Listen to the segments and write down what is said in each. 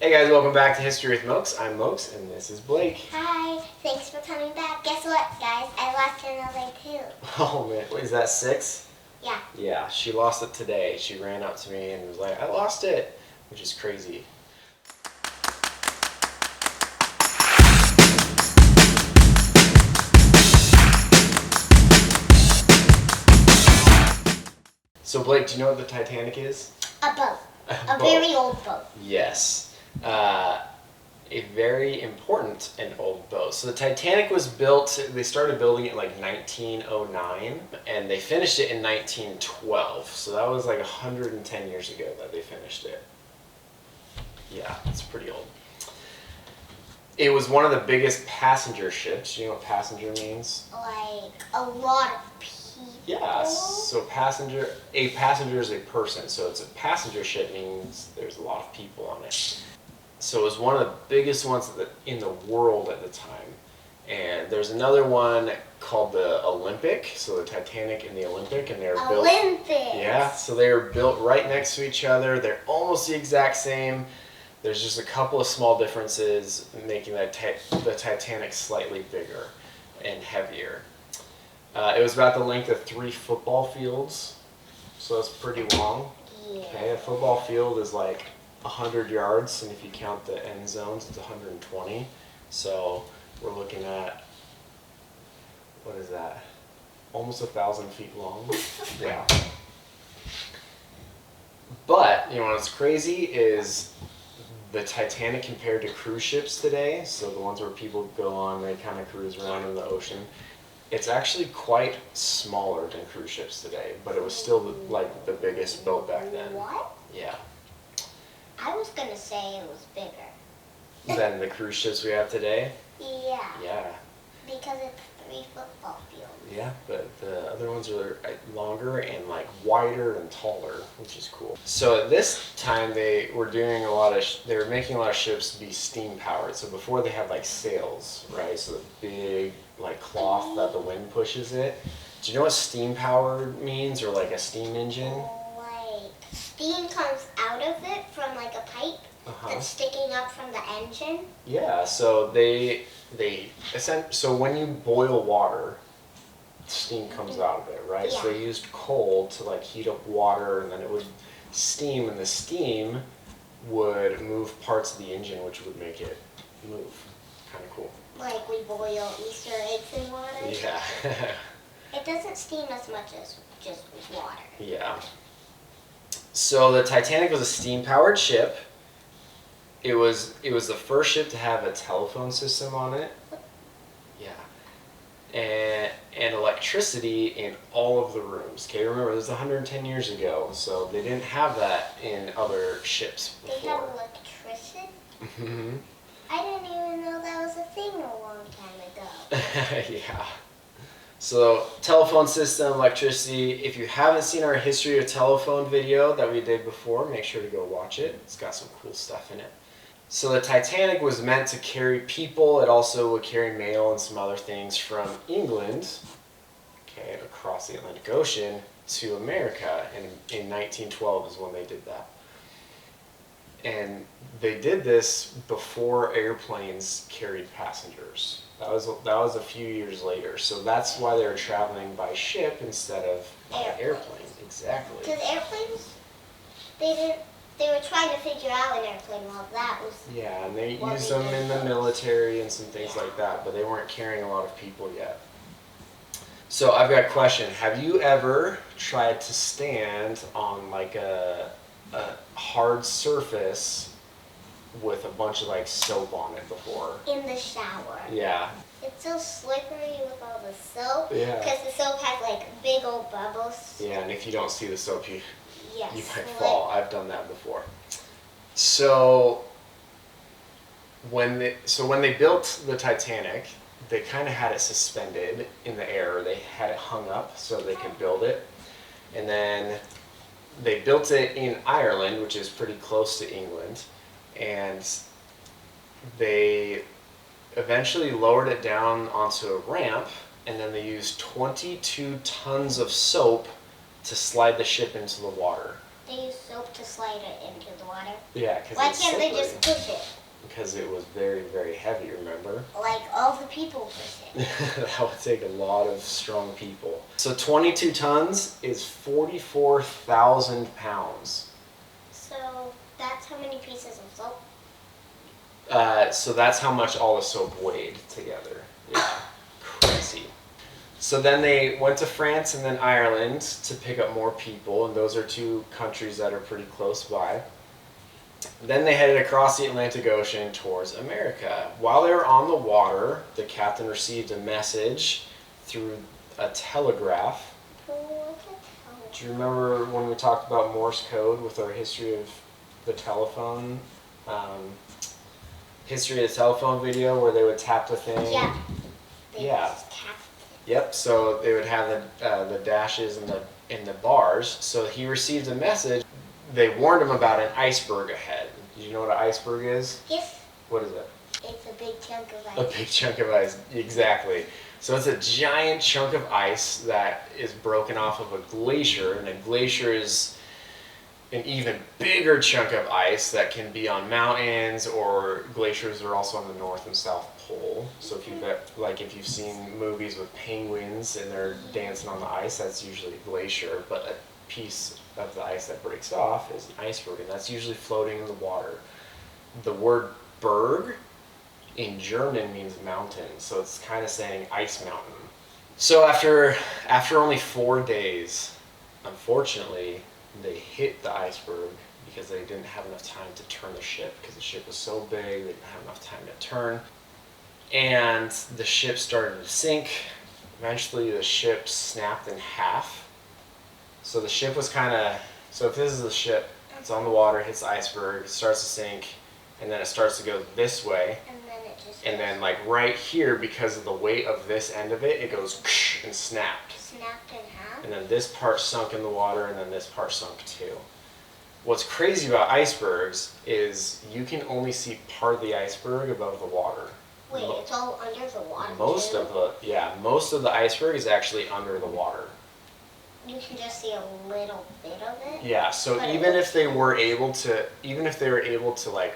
Hey guys, welcome back to History with Moakes. I'm Moakes and this is Blake. Hi, thanks for coming back. Guess what, guys? I lost another too. Oh man, wait, is that 6? Yeah. Yeah, she lost it today. She ran up to me and was like, I lost it, which is crazy. So Blake, do you know what the Titanic is? A boat. A Boat. very old boat. Yes. A very important and old boat. So the Titanic was built, they started building it in like 1909 and they finished it in 1912. So that was like 110 years ago that they finished it. Yeah, it's pretty old. It was one of the biggest passenger ships. Do you know what passenger means? Like a lot of people. Yeah, so a passenger is a person. So it's a passenger ship means there's a lot of people on it. So it was one of the biggest ones in the world at the time. And there's another one called the Olympic, so the Titanic and the Olympic, and they're built. Olympic. Yeah, so they were built right next to each other. They're almost the exact same. There's just a couple of small differences making the Titanic slightly bigger and heavier. It was about the length of 3 football fields, so that's pretty long. Yeah. Okay, a football field is like 100 yards, and if you count the end zones, it's 120. So we're looking at, what is that? Almost 1,000 feet long. Yeah. But, you know what's crazy is the Titanic compared to cruise ships today, so the ones where people go on, they kind of cruise around in the ocean. It's actually quite smaller than cruise ships today, but it was still like the biggest boat back then. What? Yeah. I was gonna say it was bigger. Than the cruise ships we have today? Yeah. Yeah. Because it's 3 football fields. Yeah, but the other ones are longer and like wider and taller, which is cool. So at this time they were doing they were making a lot of ships be steam powered. So before they had like sails, right? So the big like cloth that the wind pushes it. Do you know what steam powered means, or like a steam engine? Like steam comes out of it from like a pipe that's sticking up from the engine. Yeah, so so when you boil water, steam comes out of it, right? Yeah. So they used coal to like heat up water, and then it would steam, and the steam would move parts of the engine, which would make it move. Kind of cool. Like we boil Easter eggs in water. Yeah. It doesn't steam as much as just water. Yeah. So the Titanic was a steam-powered ship. It was the first ship to have a telephone system on it. Yeah. And electricity in all of the rooms. Okay, remember this is 110 years ago, so they didn't have that in other ships before. They have electricity? Mm-hmm. I didn't even know that was a thing a long time ago. Yeah. So telephone system, electricity. If you haven't seen our history of telephone video that we did before, make sure to go watch it. It's got some cool stuff in it. So the Titanic was meant to carry people. It also would carry mail and some other things from England, okay, across the Atlantic Ocean to America. And in 1912 is when they did that. And they did this before airplanes carried passengers. That was a few years later. So that's why they were traveling by ship instead of by airplane. Exactly. Because airplanes, they were trying to figure out an airplane while that was... Yeah, and they used them in the military and some things like that, but they weren't carrying a lot of people yet. So I've got a question. Have you ever tried to stand on like a hard surface with a bunch of like soap on it before? In the shower. Yeah. It's so slippery with all the soap. Yeah. Because the soap has like big old bubbles. Yeah, and if you don't see the soap, you Yes. might fall. I've done that before. So when they built the Titanic, they kind of had it suspended in the air. They had it hung up so they could build it. And then they built it in Ireland, which is pretty close to England. And they eventually lowered it down onto a ramp, and then they used 22 tons of soap to slide the ship into the water. They use soap to slide it into the water. Yeah, because Why it's can't slippery. they just push it? Because it was very, very heavy, remember? Like all the people push it. That would take a lot of strong people. So 22 tons is 44,000 pounds. So that's how many pieces of soap? So that's how much all the soap weighed together. Yeah, crazy. So then they went to France and then Ireland to pick up more people, and those are two countries that are pretty close by. Then they headed across the Atlantic Ocean towards America. While they were on the water, the captain received a message through a telegraph. Do you remember when we talked about Morse code with our history of the telephone? History of the telephone video where they would tap the thing? Yeah. Yeah. Yep. So they would have the dashes and the bars. So he received a message. They warned him about an iceberg ahead. Do you know what an iceberg is? Yes. What is it? It's a big chunk of ice. A big chunk of ice, exactly. So it's a giant chunk of ice that is broken off of a glacier, and a glacier is an even bigger chunk of ice that can be on mountains, or glaciers are also on the North and South Pole. So if if you've seen movies with penguins and they're dancing on the ice, that's usually a glacier, but a piece of the ice that breaks off is an iceberg, and that's usually floating in the water. The word berg in German means mountain, so it's kind of saying ice mountain. So after only 4 days, unfortunately, they hit the iceberg because they didn't have enough time to turn the ship, because the ship was so big, they didn't have enough time to turn. And the ship started to sink. Eventually the ship snapped in half. So the ship was so if this is the ship, it's on the water, hits the iceberg, it starts to sink, and then it starts to go this way. And then like right here, because of the weight of this end of it, it goes and snapped. Snapped in half? And then this part sunk in the water, and then this part sunk too. What's crazy about icebergs is you can only see part of the iceberg above the water. Wait, it's all under the water Most too? of the iceberg is actually under the water. You can just see a little bit of it? Yeah, so But even if they were able to like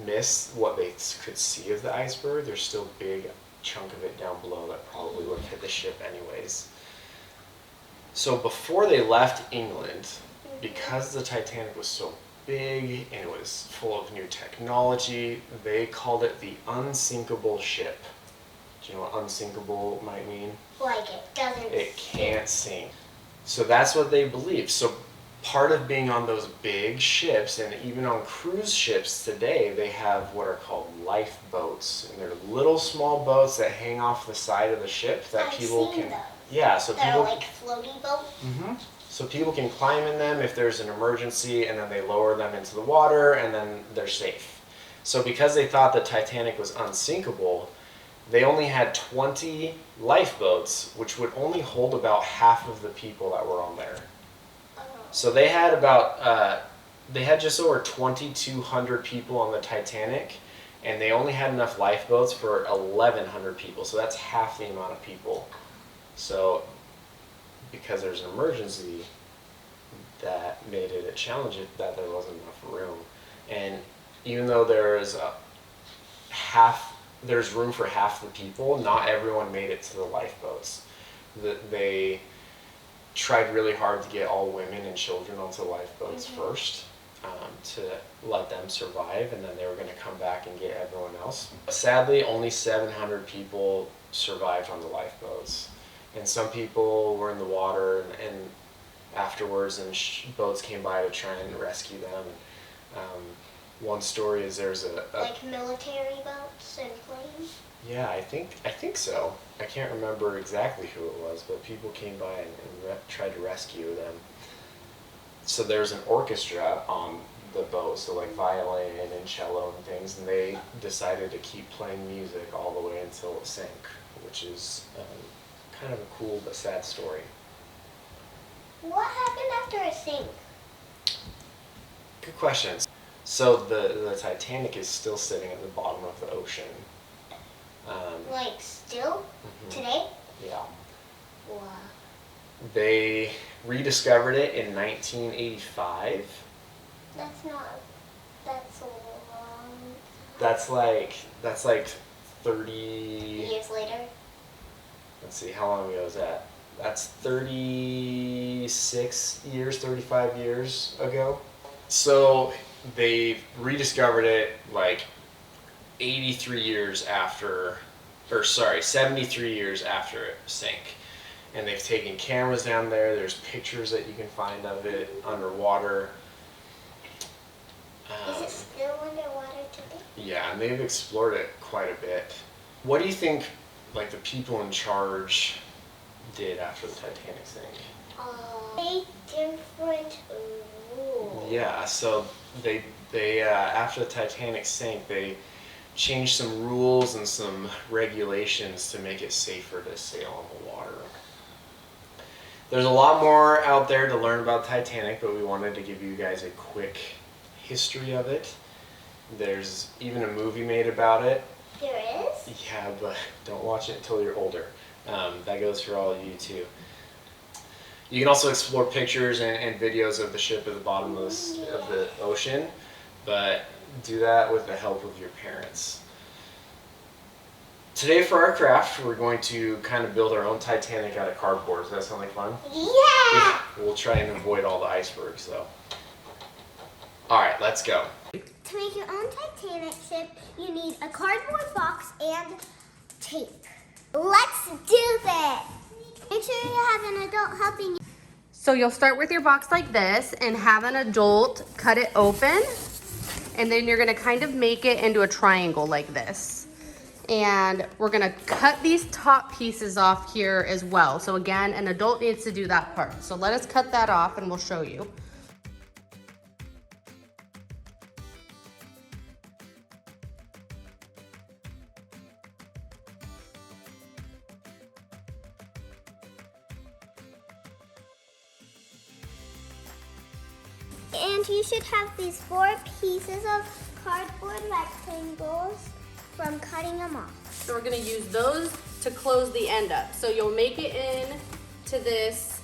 miss what they could see of the iceberg, there's still a big chunk of it down below that probably would have hit the ship anyways. So before they left England, because the Titanic was so big and it was full of new technology, they called it the unsinkable ship. Do you know what unsinkable might mean? Like it doesn't It can't sink. So that's what they believe. So part of being on those big ships, and even on cruise ships today, they have what are called lifeboats, and they're little small boats that hang off the side of the ship that I've people seen can. those. Yeah, so They're people. like floaty boats. Mm-hmm. So people can climb in them if there's an emergency, and then they lower them into the water, and then they're safe. So because they thought the Titanic was unsinkable, they only had 20 lifeboats, which would only hold about half of the people that were on there. So they had just over 2,200 people on the Titanic, and they only had enough lifeboats for 1,100 people. So that's half the amount of people. So because there's an emergency, that made it a challenge that there wasn't enough room. And even though there's room for half the people, not everyone made it to the lifeboats. They tried really hard to get all women and children onto lifeboats first, to let them survive, and then they were going to come back and get everyone else. Sadly, only 700 people survived on the lifeboats, and some people were in the water and afterwards, and boats came by to try and rescue them. One story is there's like military boats and planes? Yeah, I think so. I can't remember exactly who it was, but people came by and tried to rescue them. So there's an orchestra on the boat, so like violin and cello and things, and they decided to keep playing music all the way until it sank, which is kind of a cool but sad story. What happened after it sank? Good questions. So the Titanic is still sitting at the bottom of the ocean. Like still? Mhm. Today? Yeah. Wow. They rediscovered it in 1985. That's a long. That's like 30 years later. Let's see, how long ago is that? That's 36 years, 35 years ago. So they rediscovered it like 73 years after, 73 years after it sank. And they've taken cameras down there. There's pictures that you can find of it underwater. Is it still underwater today? Yeah, and they've explored it quite a bit. What do you think, like, the people in charge did after the Titanic sank? They different rules. Yeah, so they after the Titanic sank, they changed some rules and some regulations to make it safer to sail on the water. There's a lot more out there to learn about Titanic, but we wanted to give you guys a quick history of it. There's even a movie made about it. There is? Yeah, but don't watch it until you're older. That goes for all of you too. You can also explore pictures and videos of the ship at the bottom of the ocean, but do that with the help of your parents. Today for our craft, we're going to kind of build our own Titanic out of cardboard. Does that sound like fun? Yeah! We'll try and avoid all the icebergs though. Alright, let's go. To make your own Titanic ship, you need a cardboard box and tape. Let's do this! Make sure you have an adult helping you. So you'll start with your box like this and have an adult cut it open. And then you're gonna kind of make it into a triangle like this. And we're gonna cut these top pieces off here as well. So again, an adult needs to do that part. So let us cut that off and we'll show you. And you should have these 4 pieces of cardboard rectangles from cutting them off. So we're gonna use those to close the end up. So you'll make it in to this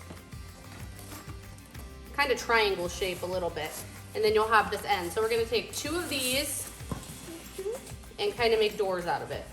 kind of triangle shape a little bit. And then you'll have this end. So we're gonna take 2 of these and kind of make doors out of it.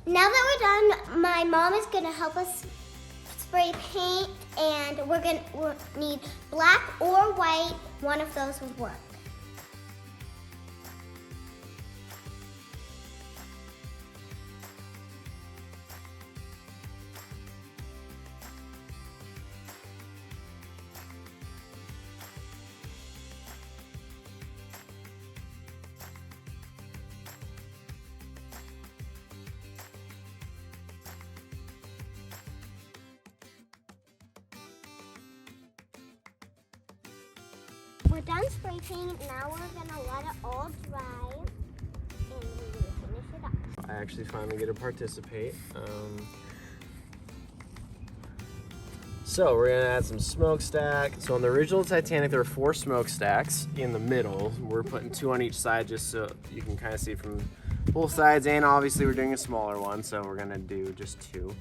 Now that we're done, my mom is gonna help us spray paint, and we'll need black or white. One of those would work. We're done spray painting. Now we're gonna let it all dry, and we're gonna finish it up. I actually finally get to participate. So we're gonna add some smokestack. So on the original Titanic, there were 4 smokestacks in the middle. We're putting 2 on each side just so you can kind of see from both sides, and obviously we're doing a smaller one, so we're gonna do just 2.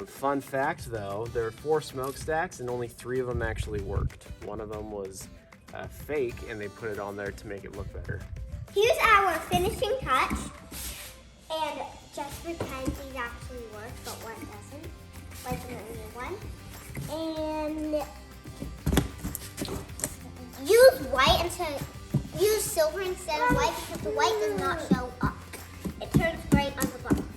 Fun fact though, there are 4 smokestacks and only 3 of them actually worked. One of them was fake, and they put it on there to make it look better. Here's our finishing touch. And just pretend these actually work, but one doesn't. Like the other one. And use silver instead of white because the white does not show up. It turns gray on the bottom.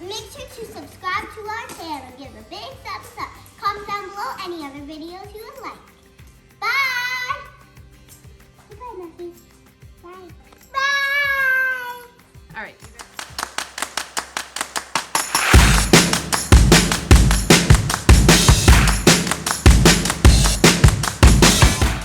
Make sure to subscribe to our channel, give a big thumbs up. Comment down below any other videos you would like.